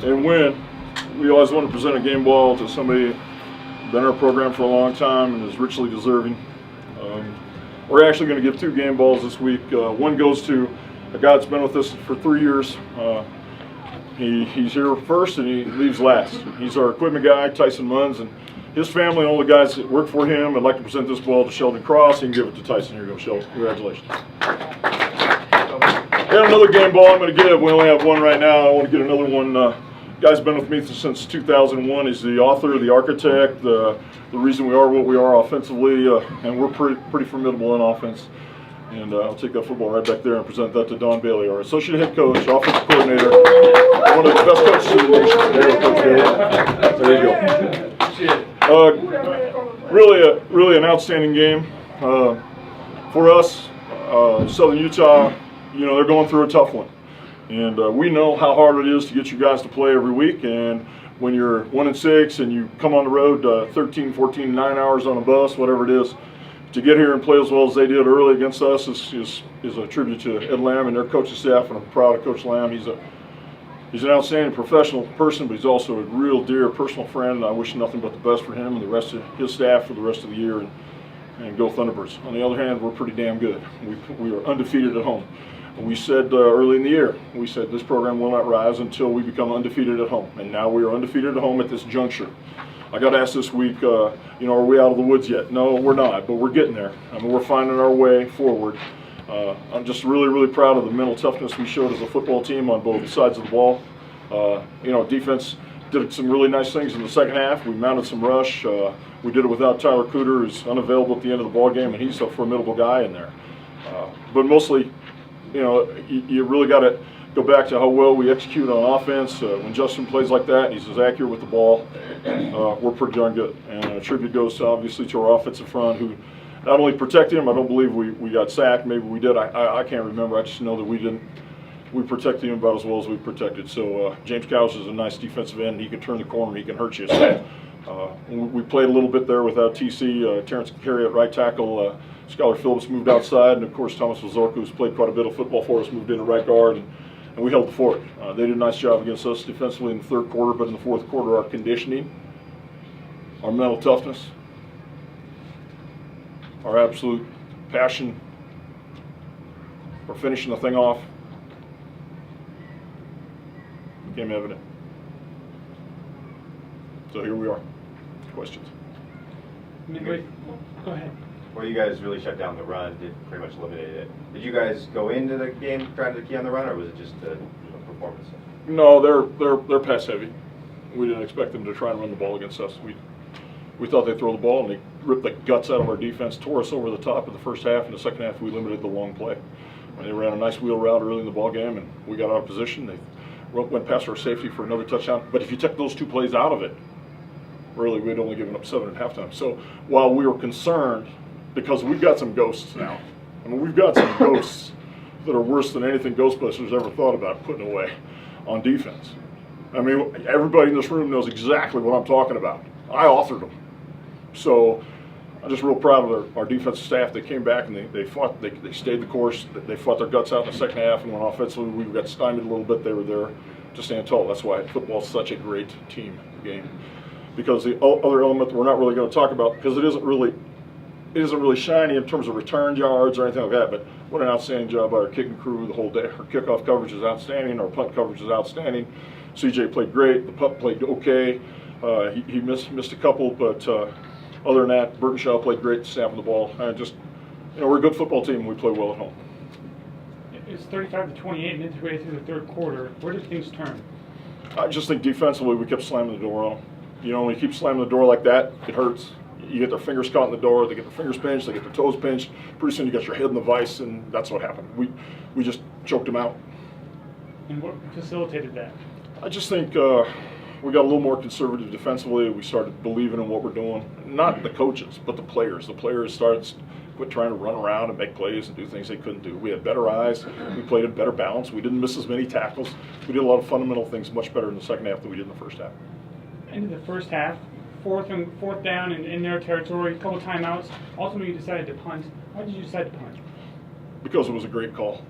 and win, we always want to present a game ball to somebody been in our program for a long time and is richly deserving. We're actually going to give 2 game balls this week. One goes to a guy that's been with us for 3 years. He's here first and he leaves last. He's our equipment guy, Tyson Munns, and his family and all the guys that work for him. I'd like to present this ball to Sheldon Cross. You can give it to Tyson. Here you go, Sheldon. Congratulations. And another game ball I'm going to give. We only have one right now. I want to get another one. Guy's been with me since 2001. He's the author, the architect, the reason we are what we are offensively, and we're pretty formidable in offense. And I'll take that football right back there and present that to Don Bailey, our associate head coach, offensive coordinator, one of the best coaches in the nation. There you go. Really an outstanding game for us. Southern Utah, they're going through a tough one. And we know how hard it is to get you guys to play every week. And when you're 1-6 and you come on the road 13, 14, 9 hours on a bus, whatever it is, to get here and play as well as they did early against us is a tribute to Ed Lamb and their coaching staff. And I'm proud of Coach Lamb. He's an outstanding professional person, but he's also a real dear personal friend. And I wish nothing but the best for him and the rest of his staff for the rest of the year. And go Thunderbirds. On the other hand, we're pretty damn good. We are undefeated at home. We said early in the year, we said this program will not rise until we become undefeated at home. And now we are undefeated at home at this juncture. I got asked this week, are we out of the woods yet? No, we're not, but we're getting there. We're finding our way forward. I'm just really proud of the mental toughness we showed as a football team on both sides of the ball. Defense did some really nice things in the second half. We mounted some rush. We did it without Tyler Cooter, who's unavailable at the end of the ball game, and he's a formidable guy in there. But mostly, you really got to go back to how well we execute on offense. When Justin plays like that, he's as accurate with the ball. We're pretty darn good. And a tribute goes obviously to our offensive front, who not only protected him. I don't believe we got sacked. Maybe we did. I can't remember. I just know that we didn't. We protected him about as well as we protected. So James Cowles is a nice defensive end. He can turn the corner. He can hurt you. So, we played a little bit there without TC. Terrence Carey at right tackle. Skylar Phillips moved outside, and of course Thomas Lazorka, who's played quite a bit of football for us, moved in at right guard, and we held the fort. They did a nice job against us defensively in the third quarter, but in the fourth quarter, our conditioning, our mental toughness, our absolute passion for finishing the thing off became evident. So here we are. Questions? Go ahead. Well, you guys really shut down the run, did pretty much eliminate it. Did you guys go into the game trying to key on the run, or was it just a performance? No, they're pass heavy. We didn't expect them to try and run the ball against us. We thought they'd throw the ball, and they ripped the guts out of our defense, tore us over the top in the first half. In the second half, we limited the long play. And they ran a nice wheel route early in the ball game, and we got out of position. They went past our safety for another touchdown. But if you took those 2 plays out of it, really, we'd only given up 7 at halftime. So while we were concerned, because we've got some ghosts now. We've got some ghosts that are worse than anything Ghostbusters ever thought about putting away on defense. Everybody in this room knows exactly what I'm talking about. I authored them. So I'm just real proud of our defensive staff. They came back and they fought. They stayed the course. They fought their guts out in the second half, and when offensively we got stymied a little bit, they were there to stand tall. That's why football is such a great team game. Because the other element that we're not really going to talk about, because it isn't really shiny in terms of return yards or anything like that, but what an outstanding job by our kicking crew the whole day. Our kickoff coverage is outstanding. Our punt coverage is outstanding. CJ played great. The punt played okay. He missed a couple, but other than that, Burtonshaw played great snapping the ball. We're a good football team and we play well at home. It's 35-28 midway through the third quarter. Where did things turn? I just think defensively we kept slamming the door on them. When you keep slamming the door like that, it hurts. You get their fingers caught in the door, they get their fingers pinched, they get their toes pinched. Pretty soon you got your head in the vise, and that's what happened. We just choked them out. And what facilitated that? I just think we got a little more conservative defensively. We started believing in what we're doing. Not the coaches, but the players. The players started quit trying to run around and make plays and do things they couldn't do. We had better eyes. We played in better balance. We didn't miss as many tackles. We did a lot of fundamental things much better in the second half than we did in the first half. Into the first half, fourth down and in their territory, a couple timeouts. Ultimately, you decided to punt. Why did you decide to punt? Because it was a great call.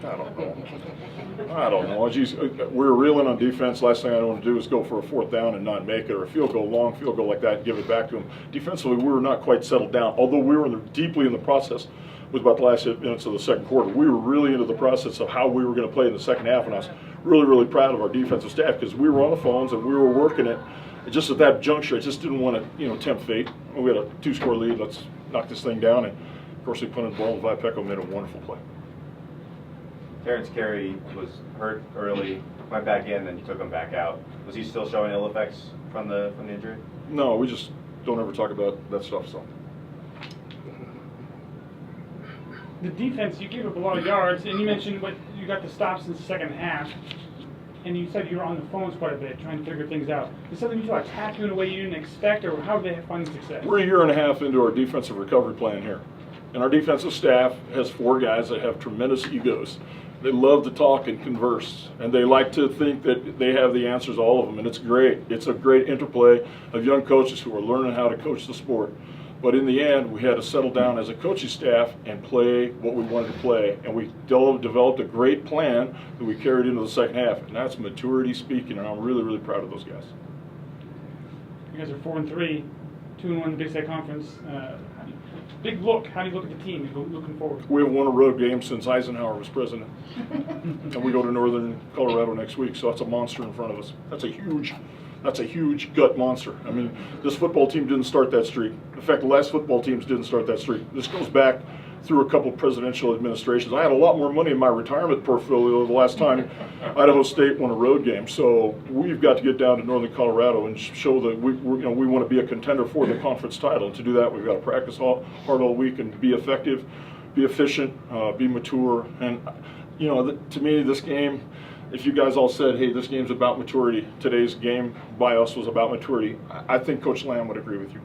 I don't know. Geez, we were reeling on defense. Last thing I want to do is go for a 4th down and not make it, or a field goal, long field goal like that, and give it back to them. Defensively, we were not quite settled down, although we were deeply in the process. It was about the last 8 minutes of the second quarter. We were really into the process of how we were going to play in the second half, and I was really, really proud of our defensive staff because we were on the phones and we were working it. Just at that juncture, I just didn't want to, tempt fate. We had a 2-score lead. Let's knock this thing down. And of course, we punted the ball, and Vipecco made a wonderful play. Terrence Carey was hurt early, went back in, then you took him back out. Was he still showing ill effects from the injury? No, we just don't ever talk about that stuff. So. The defense, you gave up a lot of yards, and you mentioned what you got the stops in the second half, and you said you were on the phones quite a bit trying to figure things out. Is something you saw attack you in a way you didn't expect, or how did they find success? We're a year and a half into our defensive recovery plan here, and our defensive staff has 4 guys that have tremendous egos. They love to talk and converse, and they like to think that they have the answers to all of them, and it's great. It's a great interplay of young coaches who are learning how to coach the sport. But in the end, we had to settle down as a coaching staff and play what we wanted to play, and we developed a great plan that we carried into the second half, and that's maturity speaking, and I'm really, really proud of those guys. You guys are 4-3, 2-1 in the Big Sky Conference. Big look. How do you look at the team looking forward? We haven't won a road game since Eisenhower was president. And we go to northern Colorado next week, so that's a monster in front of us. That's a huge gut monster. I mean, this football team didn't start that streak. In fact, the last football teams didn't start that streak. This goes back through a couple presidential administrations. I had a lot more money in my retirement portfolio the last time Idaho State won a road game. So we've got to get down to northern Colorado and show that we want to be a contender for the conference title. And to do that, we've got to practice hard all week and be effective, be efficient, be mature. And to me, this game, if you guys all said, hey, this game's about maturity, today's game by us was about maturity, I think Coach Lamb would agree with you.